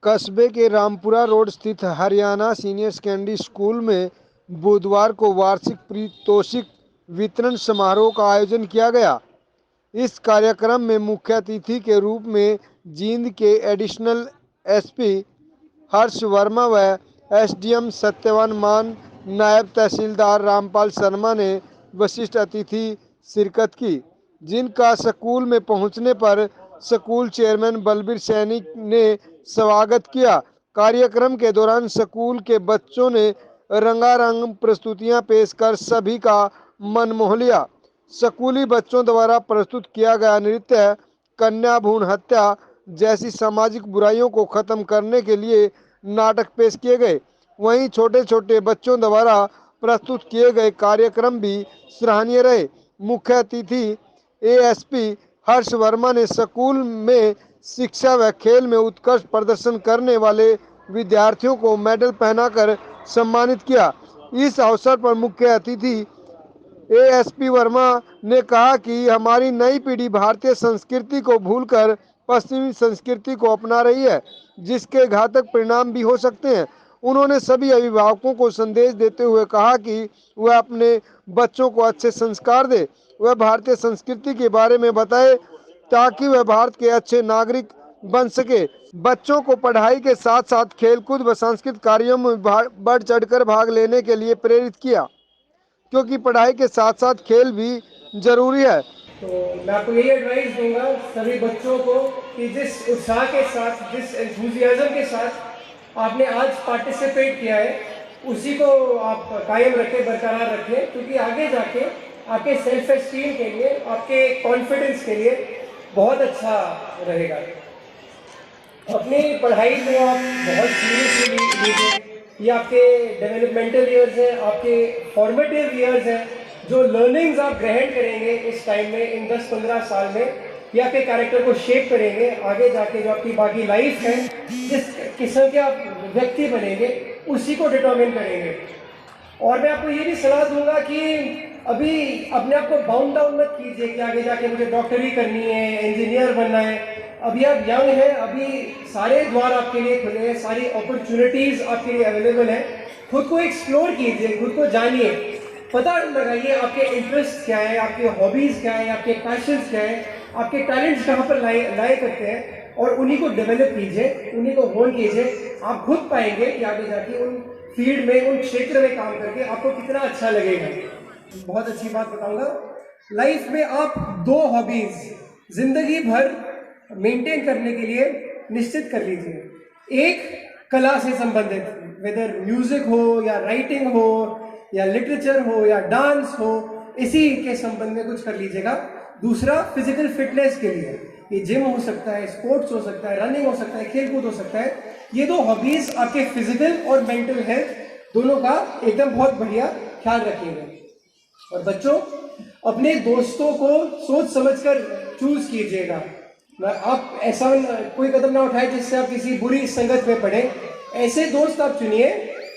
कस्बे के रामपुरा रोड स्थित हरियाणा सीनियर सेकेंडरी स्कूल में बुधवार को वार्षिक पारितोषिक वितरण समारोह का आयोजन किया गया। इस कार्यक्रम में मुख्य अतिथि के रूप में जींद के एडिशनल एसपी हर्ष वर्मा व एसडीएम सत्यवान मान, नायब तहसीलदार रामपाल शर्मा ने विशिष्ट अतिथि शिरकत की, जिनका स्कूल में पहुंचने पर स्कूल चेयरमैन बलबीर सैनी ने स्वागत किया। कार्यक्रम के दौरान स्कूल के बच्चों ने रंगारंग प्रस्तुतियां पेश कर सभी का मन मोह लिया। स्कूली बच्चों द्वारा प्रस्तुत किया गया नृत्य कन्या भ्रूण हत्या जैसी सामाजिक बुराइयों को खत्म करने के लिए नाटक पेश किए गए। वहीं छोटे छोटे बच्चों द्वारा प्रस्तुत किए गए कार्यक्रम भी सराहनीय रहे। मुख्य अतिथि एएसपी हर्ष वर्मा ने स्कूल में शिक्षा व खेल में उत्कृष्ट प्रदर्शन करने वाले विद्यार्थियों को मेडल पहनाकर सम्मानित किया। इस अवसर पर मुख्य अतिथि एएसपी वर्मा ने कहा कि हमारी नई पीढ़ी भारतीय संस्कृति को भूलकर पश्चिमी संस्कृति को अपना रही है, जिसके घातक परिणाम भी हो सकते हैं। उन्होंने सभी अभिभावकों को संदेश देते हुए कहा कि वह अपने बच्चों को अच्छे संस्कार दे, वह भारतीय संस्कृति के बारे में बताए ताकि वह भारत के अच्छे नागरिक बन सके। बच्चों को पढ़ाई के साथ साथ खेलकूद व सांस्कृतिक कार्यों में बढ़ चढ़कर भाग लेने के लिए प्रेरित किया, क्योंकि पढ़ाई के साथ साथ खेल भी जरूरी है। तो मैं आपको यही एडवाइस दूंगा सभी बच्चों को कि जिस उत्साह के साथ, जिस एंथुजियाज्म के साथ आपने आज पार्टिसिपेट किया है, उसी को आप कायम रखें, बरकरार रखें, क्योंकि आगे जाके आपके सेल्फ एस्टीम के लिए, आपके कॉन्फिडेंस के लिए बहुत अच्छा रहेगा। अपनी पढ़ाई को आप बहुत सीरियसली लीजिए। ये आपके डेवलपमेंटल ईयर्स हैं, आपके फॉर्मेटिव ईयर्स हैं। जो लर्निंग्स आप ग्रहण करेंगे इस टाइम में, इन 10-15 साल में, ये आपके कैरेक्टर को शेप करेंगे। आगे जाके जो आपकी बाकी लाइफ है, जिस किस्म के आप व्यक्ति बनेंगे, उसी को डिटरमिन करेंगे। और मैं आपको ये भी सलाह दूंगा कि अभी अपने आप को बाउंड डाउन मत कीजिए कि आगे जाके मुझे डॉक्टरी करनी है, इंजीनियर बनना है। अभी आप यंग हैं, अभी सारे द्वार आपके लिए खुले हैं, सारी अपॉर्चुनिटीज आपके लिए अवेलेबल है। खुद को एक्सप्लोर कीजिए, खुद को जानिए, पता लगाइए आपके इंटरेस्ट क्या है, आपके हॉबीज क्या है, आपके पैशंस क्या है, आपके टैलेंट्स कहाँ पर लाए करते हैं, और उन्हीं को डेवलप कीजिए, उन्हीं को होल्ड कीजिए। आप खुद पाएंगे कि आगे जाके उन फील्ड में, उन क्षेत्र में काम करके आपको कितना अच्छा लगेगा। बहुत अच्छी बात बताऊंगा, लाइफ में आप 2 हॉबीज जिंदगी भर मेंटेन करने के लिए निश्चित कर लीजिए। एक कला से संबंधित, वेदर म्यूजिक हो या राइटिंग हो या लिटरेचर हो या डांस हो, इसी के संबंध में कुछ कर लीजिएगा। दूसरा फिजिकल फिटनेस के लिए, ये जिम हो सकता है, स्पोर्ट्स हो सकता है, रनिंग हो सकता है, खेलकूद हो सकता है। ये 2 हॉबीज आपके फिजिकल और मेंटल हेल्थ दोनों का एकदम बहुत बढ़िया ख्याल रखेंगे। और बच्चों, अपने दोस्तों को सोच समझकर चूज कीजिएगा। आप ऐसा कोई कदम ना उठाए जिससे आप किसी बुरी संगत में पड़े। ऐसे दोस्त आप चुनिए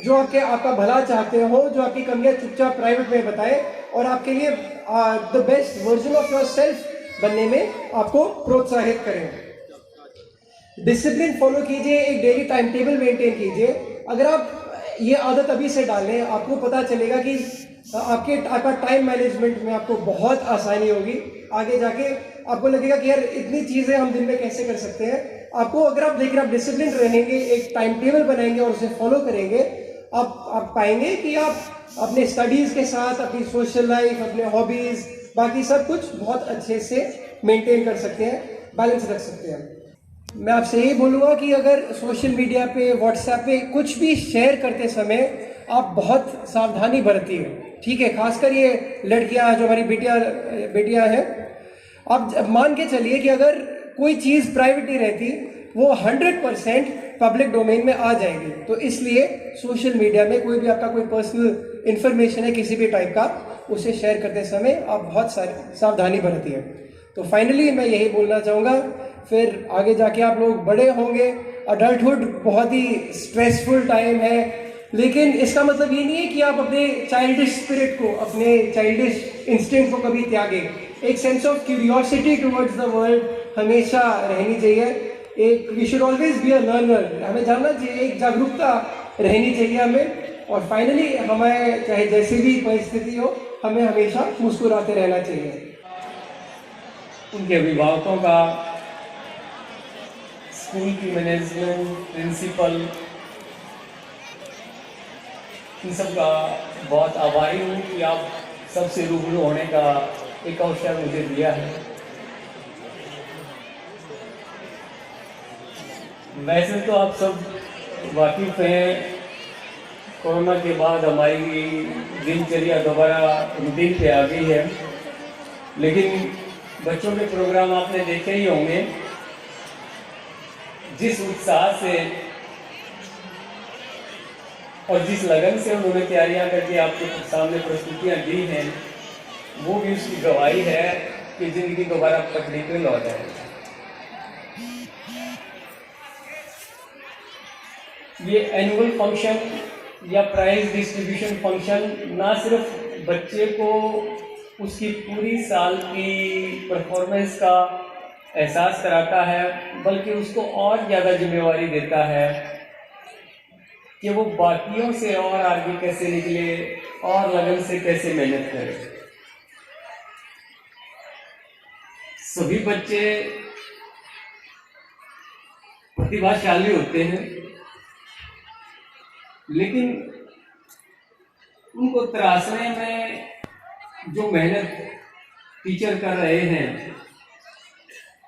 जो आपका भला चाहते हो, जो आपकी कमियां चुपचाप प्राइवेट में बताए और आपके लिए the best version of your self बनने में आपको प्रोत्साहित करें। डिसिप्लिन फॉलो कीजिए, एक डेली टाइम टेबल मेंटेन कीजिए। अगर आप ये आदत अभी से डालें, आपको पता चलेगा कि आपका टाइम मैनेजमेंट में आपको बहुत आसानी होगी। आगे जाके आपको लगेगा कि यार इतनी चीजें हम दिन में कैसे कर सकते हैं। आपको, अगर आप लेकिन आप डिसिप्लिन रहेंगे, एक टाइम टेबल बनाएंगे और उसे फॉलो करेंगे, आप पाएंगे कि आप अपने स्टडीज के साथ अपनी सोशल लाइफ, अपने हॉबीज, बाकी सब कुछ बहुत अच्छे से मेंटेन कर सकते हैं, बैलेंस रख सकते हैं। मैं आपसे यही बोलूँगा कि अगर सोशल मीडिया पे, व्हाट्सएप पे कुछ भी शेयर करते समय आप बहुत सावधानी बरतिए, ठीक है। खासकर ये लड़कियां जो हमारी बेटियां हैं, आप मान के चलिए कि अगर कोई चीज़ प्राइवेट ही रहती, वो 100% पब्लिक डोमेन में आ जाएगी। तो इसलिए सोशल मीडिया में कोई भी आपका कोई पर्सनल इंफॉर्मेशन है किसी भी टाइप का, उसे शेयर करते समय आप बहुत सावधानी बरतिए। तो फाइनली मैं यही बोलना चाहूँगा, फिर आगे जाके आप लोग बड़े होंगे। अडल्टहुड बहुत ही स्ट्रेसफुल टाइम है, लेकिन इसका मतलब ये नहीं है कि आप अपने चाइल्डिश स्पिरिट को, अपने चाइल्डिश इंस्टिंक्ट को कभी त्यागें। एक sense of curiosity towards the world हमेशा रहनी चाहिए। एक we should always be a learner, हमें जानना चाहिए, एक जागरूकता रहनी चाहिए हमें। और फाइनली हमें चाहे जैसी भी परिस्थिति हो, हमें हमेशा मुस्कुराते रहना चाहिए। उनके अभिभावकों का, स्कूल की मैनेजमेंट, प्रिंसिपल, इन सब का बहुत आभारी हूँ कि आप सबसे रूबरू होने का एक अवसर मुझे दिया है। वैसे तो आप सब वाकिफ़ हैं, कोरोना के बाद हमारी दिनचर्या दोबारा रूटीन पे आ गई है, लेकिन बच्चों के प्रोग्राम आपने देखे ही होंगे। जिस उत्साह से और जिस लगन से उन्होंने तैयारियां करके आपके सामने प्रस्तुतियां दी हैं, वो भी उसकी गवाही है कि जिंदगी दोबारा पटरी पे लौट जाए। ये एनुअल फंक्शन या प्राइज डिस्ट्रीब्यूशन फंक्शन ना सिर्फ बच्चे को उसकी पूरी साल की परफॉर्मेंस का एहसास कराता है, बल्कि उसको और ज़्यादा जिम्मेवारी देता है कि वो बाकियों से और आगे कैसे निकले और लगन से कैसे मेहनत करे। सभी बच्चे प्रतिभाशाली होते हैं, लेकिन उनको तराशने में जो मेहनत टीचर कर रहे हैं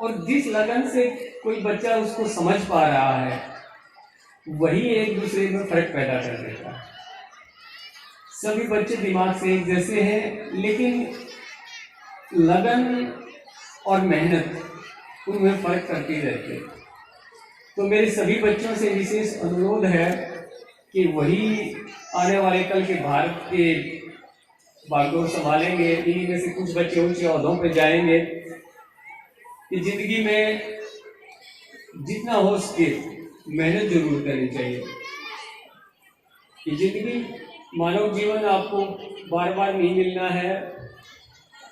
और जिस लगन से कोई बच्चा उसको समझ पा रहा है, वही एक दूसरे में फर्क पैदा कर देता है। सभी बच्चे दिमाग से एक जैसे हैं, लेकिन लगन और मेहनत उनमें फर्क करती रहती है। तो मेरे सभी बच्चों से विशेष अनुरोध है कि वही आने वाले कल के भारत के बागडोर संभालेंगे। इन्हीं में से कुछ बच्चे ऊंचे ओहदों पे जाएंगे। कि जिंदगी में जितना हो सके मेहनत जरूर करनी चाहिए। कि जिंदगी, मानव जीवन आपको बार बार नहीं मिलना है।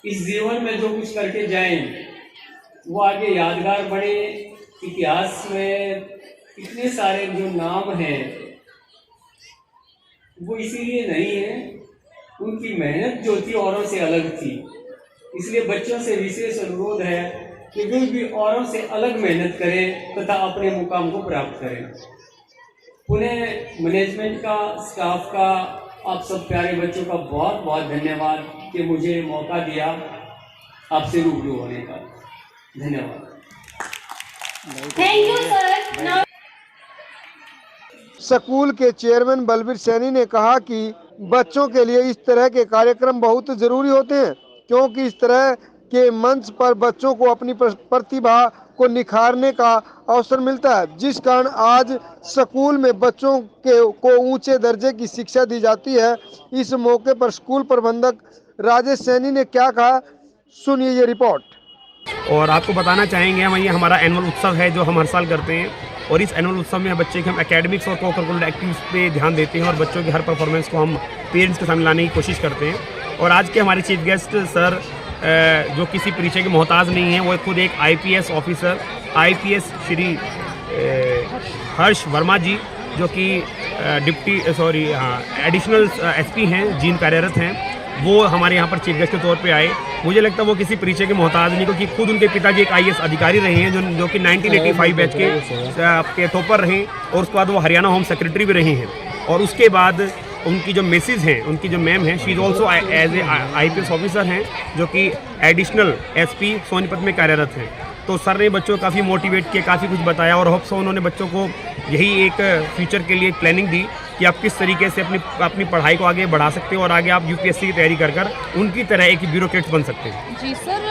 इस जीवन में जो कुछ करके जाएं वो आगे यादगार बने। इतिहास में इतने सारे जो नाम हैं वो इसीलिए नहीं है, उनकी मेहनत जो थी औरों से अलग थी। इसलिए बच्चों से विशेष अनुरोध है कि वे भी औरों से अलग मेहनत करें तथा अपने मुकाम को प्राप्त करें। पुनः मैनेजमेंट का, स्टाफ का, आप सब प्यारे बच्चों का बहुत बहुत धन्यवाद कि मुझे मौका दिया आपसे रूबरू होने का। धन्यवाद। Thank you sir. स्कूल के चेयरमैन बलबीर सैनी ने कहा कि बच्चों के लिए इस तरह के कार्यक्रम बहुत जरूरी होते हैं, क्योंकि इस तरह के मंच पर बच्चों को अपनी प्रतिभा को निखारने का अवसर मिलता है, जिस कारण आज स्कूल में बच्चों को ऊंचे दर्जे की शिक्षा दी जाती है। इस मौके पर स्कूल प्रबंधक राजेश सैनी ने क्या कहा, सुनिए ये रिपोर्ट। और आपको बताना चाहेंगे, हम ये हमारा एनुअल उत्सव है जो हम हर साल करते हैं, और इस एनुअल उत्सव में बच्चे के हम एकेडमिक्स और को करिकुलर एक्टिविटीज़ पे ध्यान देते हैं और बच्चों की हर परफॉर्मेंस को हम पेरेंट्स के सामने लाने की कोशिश करते हैं। और आज के हमारे चीफ गेस्ट सर जो किसी परिचय के मोहताज नहीं हैं, वो खुद एक IPS officer IPS Shri Harsh Verma जी, जो कि एडिशनल SP हैं, जींद कार्यरत हैं, वो हमारे यहाँ पर चीफ गेस्ट के तौर पे आए। मुझे लगता है वो किसी परिचय के मोहताज नहीं, क्योंकि खुद उनके पिताजी एक IAS अधिकारी रहे हैं जो कि 1985 बैच के टॉपर रहे, और उसके बाद वो हरियाणा होम सेक्रेटरी भी रहे हैं। और उसके बाद उनकी जो मिसेज हैं, उनकी जो मैम हैं, she is also as a IPS officer हैं, जो कि एडिशनल SP सोनीपत में कार्यरत हैं। तो सर ने बच्चों को काफ़ी मोटिवेट किया, काफ़ी कुछ बताया, और होप्स उन्होंने बच्चों को यही एक फ्यूचर के लिए प्लानिंग दी कि आप किस तरीके से अपनी पढ़ाई को आगे बढ़ा सकते हो और आगे आप UPSC की तैयारी कर उनकी तरह एक ब्यूरोक्रेट बन सकते हैं। जी सर,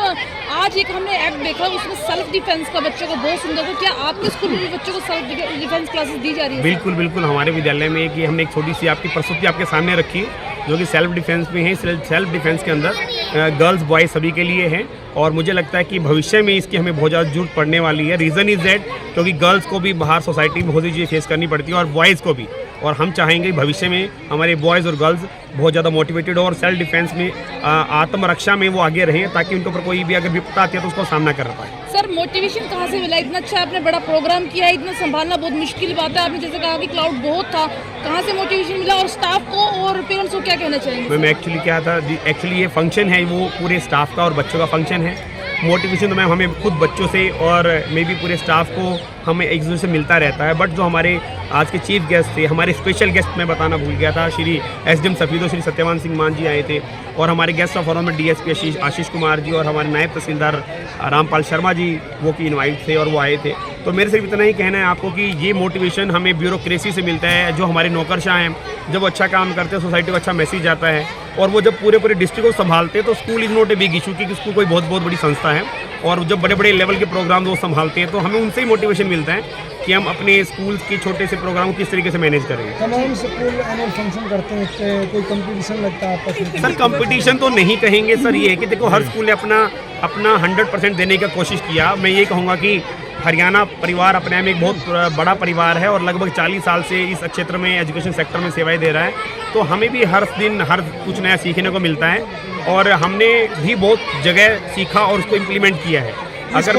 आज एक हमने ऐप देखा, उसमें सेल्फ डिफेंस का बच्चों को बहुत सुंदर था। क्या आपके स्कूल में भी बच्चों को सेल्फ डिफेंस क्लासेस दी जा रही है? बिल्कुल बिल्कुल, हमारे विद्यालय में एक हमने एक छोटी सी आपकी प्रस्तुति आपके सामने रखी, जो कि सेल्फ डिफेंस में है। सेल्फ डिफेंस के अंदर गर्ल्स बॉयज़ सभी के लिए है, और मुझे लगता है कि भविष्य में इसकी हमें बहुत ज़्यादा जरूरत पड़ने वाली है। रीज़न इज़ दैट क्योंकि गर्ल्स को भी बाहर सोसाइटी में बहुत सी चीज़ें फेस करनी पड़ती है, और बॉयज़ को भी। और हम चाहेंगे भविष्य में हमारे बॉयज़ और गर्ल्स बहुत ज़्यादा मोटिवेटेड हो और सेल्फ डिफेंस में आत्मरक्षा में वो आगे रहें, ताकि उनके ऊपर कोई भी अगर विपदा आती है तो उसको सामना कर पाए। सर मोटिवेशन कहाँ से मिला? इतना अच्छा आपने बड़ा प्रोग्राम किया है, इतना संभालना बहुत मुश्किल बात है। आपने जैसे कहा कि क्राउड बहुत था, कहाँ से मोटिवेशन मिला और स्टाफ को और पेरेंट्स को क्या कहना चाहेंगे? मैम एक्चुअली क्या था, एक्चुअली ये फंक्शन है वो पूरे स्टाफ का और बच्चों का फंक्शन है। मोटिवेशन तो मैम हमें खुद बच्चों से और मे भी पूरे स्टाफ को हमें एक दूसरे से मिलता रहता है। बट जो हमारे आज के चीफ गेस्ट थे, हमारे स्पेशल गेस्ट मैं बताना भूल गया था, श्री एसडीएम सफीदो श्री सत्यवान सिंह मान जी आए थे, और हमारे गेस्ट ऑफ ऑनर में डीएसपी आशीष कुमार जी और हमारे नायब तहसीलदार रामपाल शर्मा जी वो की इनवाइट थे और वो आए थे। तो मेरे सिर्फ इतना ही कहना है आपको कि ये मोटिवेशन हमें ब्यूरोक्रेसी से मिलता है। जो हमारे नौकरशाह हैं जब वो अच्छा काम करते हैं, सोसाइटी को अच्छा मैसेज आता है, और वो जब पूरे डिस्ट्रिक्ट को संभालते हैं तो school is not a big issue, क्योंकि स्कूल कोई बहुत बड़ी संस्था है, और जब बड़े बड़े लेवल के प्रोग्राम वो संभालते हैं तो हमें उनसे ही मोटिवेशन मिलता है कि हम अपने स्कूल के छोटे से प्रोग्राम को किस तरीके से मैनेज करें। तमाम स्कूल एनुअल फंक्शन करते हैं, कोई कंपटीशन लगता है आपस में? सर कंपटीशन तो नहीं कहेंगे सर, ये है कि देखो हर स्कूल ने अपना 100% देने की कोशिश किया। मैं ये कहूँगा कि हरियाणा परिवार अपने में एक बहुत बड़ा परिवार है और लगभग 40 साल से इस क्षेत्र में एजुकेशन सेक्टर में सेवाएं दे रहा है, तो हमें भी हर दिन हर कुछ नया सीखने को मिलता है, और हमने भी बहुत जगह सीखा और उसको इम्प्लीमेंट किया है। अगर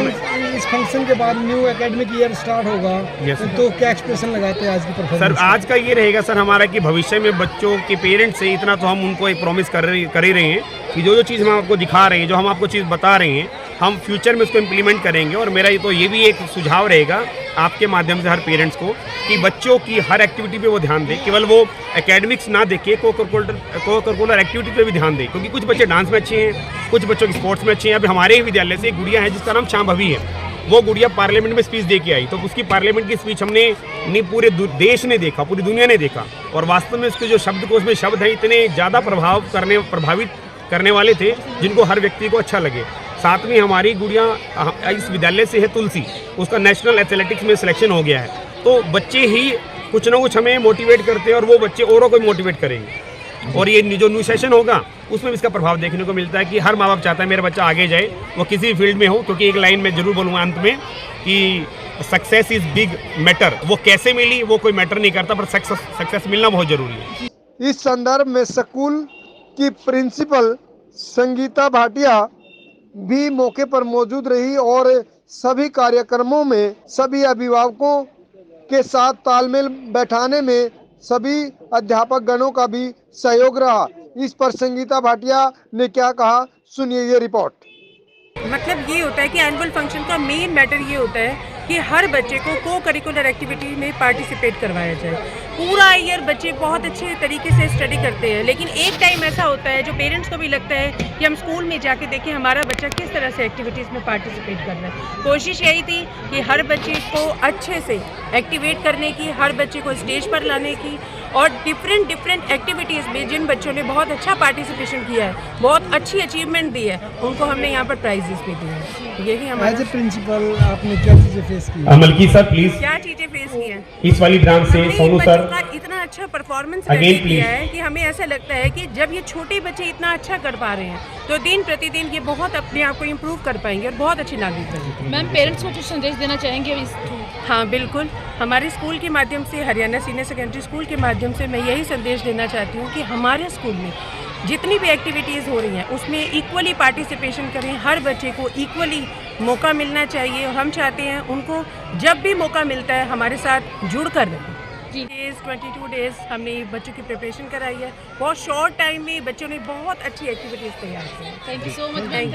इस फंक्शन के बाद न्यू एकेडमिक ईयर स्टार्ट होगा, Yes, तो क्या एक्सप्रेशन लगाते हैं आज की परफॉर्मेंस? सर आज का ये रहेगा सर हमारा कि भविष्य में बच्चों के पेरेंट्स से इतना तो हम उनको एक प्रॉमिस कर ही रहे हैं कि जो चीज़ हम आपको दिखा रहे हैं, जो हम आपको चीज़ बता रहे हैं, हम फ्यूचर में उसको इम्प्लीमेंट करेंगे। और मेरा ये भी एक सुझाव रहेगा आपके माध्यम से हर पेरेंट्स को कि बच्चों की हर एक्टिविटी पे वो ध्यान दें, केवल वो एकेडमिक्स ना देखे, को करिकुलर एक्टिविटी पे भी ध्यान दें, क्योंकि कुछ बच्चे डांस में अच्छे हैं, कुछ बच्चों की स्पोर्ट्स में अच्छे हैं। अभी हमारे ही विद्यालय से एक गुड़िया है जिसका नाम शांभवी है, वो गुड़िया पार्लियामेंट में स्पीच दे के आई, तो उसकी पार्लियामेंट की स्पीच हमने नहीं पूरे देश ने देखा, पूरी दुनिया ने देखा, और वास्तव में उसके जो शब्दकोश में शब्द हैं इतने ज़्यादा प्रभावित करने वाले थे जिनको हर व्यक्ति को अच्छा लगे। साथ में हमारी गुड़िया इस विद्यालय से है तुलसी, उसका नेशनल एथलेटिक्स में सिलेक्शन हो गया है। तो बच्चे ही कुछ ना कुछ हमें मोटिवेट करते हैं और वो बच्चे औरों को मोटिवेट करेंगे, और ये जो न्यू सेशन होगा उसमें भी इसका प्रभाव देखने को मिलता है कि हर माँ बाप चाहता है मेरा बच्चा आगे जाए, वो किसी फील्ड में हो। क्योंकि एक लाइन में जरूर बोलूँगा अंत में कि सक्सेस इज़ बिग मैटर, वो कैसे मिली वो कोई मैटर नहीं करता, पर सक्सेस मिलना बहुत ज़रूरी है। इस संदर्भ में स्कूल की प्रिंसिपल संगीता भाटिया भी मौके पर मौजूद रही और सभी कार्यक्रमों में सभी अभिभावकों के साथ तालमेल बैठाने में सभी अध्यापक गणों का भी सहयोग रहा। इस पर संगीता भाटिया ने क्या कहा, सुनिए ये रिपोर्ट। मतलब ये होता है कि एनुअल फंक्शन का मेन मैटर ये होता है कि हर बच्चे को करिकुलर एक्टिविटी में पार्टिसिपेट करवाया जाए। पूरा ईयर बच्चे बहुत अच्छे तरीके से स्टडी करते हैं, लेकिन एक टाइम ऐसा होता है जो पेरेंट्स को भी लगता है कि हम स्कूल में जाके देखें हमारा बच्चा किस तरह से एक्टिविटीज़ में पार्टिसिपेट कर रहा है। कोशिश यही थी कि हर बच्चे को अच्छे से एक्टिवेट करने की, हर बच्चे को स्टेज पर लाने की, और डिफरेंट एक्टिविटीज़ में जिन बच्चों ने बहुत अच्छा पार्टिसिपेशन किया है, बहुत अच्छी अचीवमेंट दी है, उनको हमने यहाँ पर प्राइजेस भी दिए हैं। यही हमारा एज ए प्रिंसिपल आपने क्या चीज़ें फेस की? मलकी सर प्लीज क्या चीज़ें फेस की हैं। इस वाली ब्रांच से हमने सोनू इन सर बच्चों का इतना अच्छा परफॉर्मेंस Again, किया है कि हमें ऐसा लगता है कि जब ये छोटे बच्चे इतना अच्छा कर पा रहे हैं तो दिन प्रतिदिन ये बहुत अपने आप को इम्प्रूव कर पाएंगे और बहुत अच्छी नागरिक बनेंगे। मैम पेरेंट्स को कुछ संदेश देना चाहेंगे इस थ्रू? हाँ बिल्कुल, हमारे स्कूल के माध्यम से, हरियाणा सीनियर सेकेंडरी स्कूल के माध्यम से मैं यही संदेश देना चाहती हूँ कि हमारे स्कूल में जितनी भी एक्टिविटीज़ हो रही हैं उसमें इक्वली पार्टिसिपेशन करें, हर बच्चे को इक्वली मौका मिलना चाहिए। और हम चाहते हैं उनको जब भी मौका मिलता है हमारे साथ जुड़ कर रहें। 22 डेज हमने बच्चों की प्रिपरेशन कराई है, बहुत शॉर्ट टाइम में बच्चों ने बहुत अच्छी एक्टिविटीज़ तैयार की है। Thank you so much ma'am.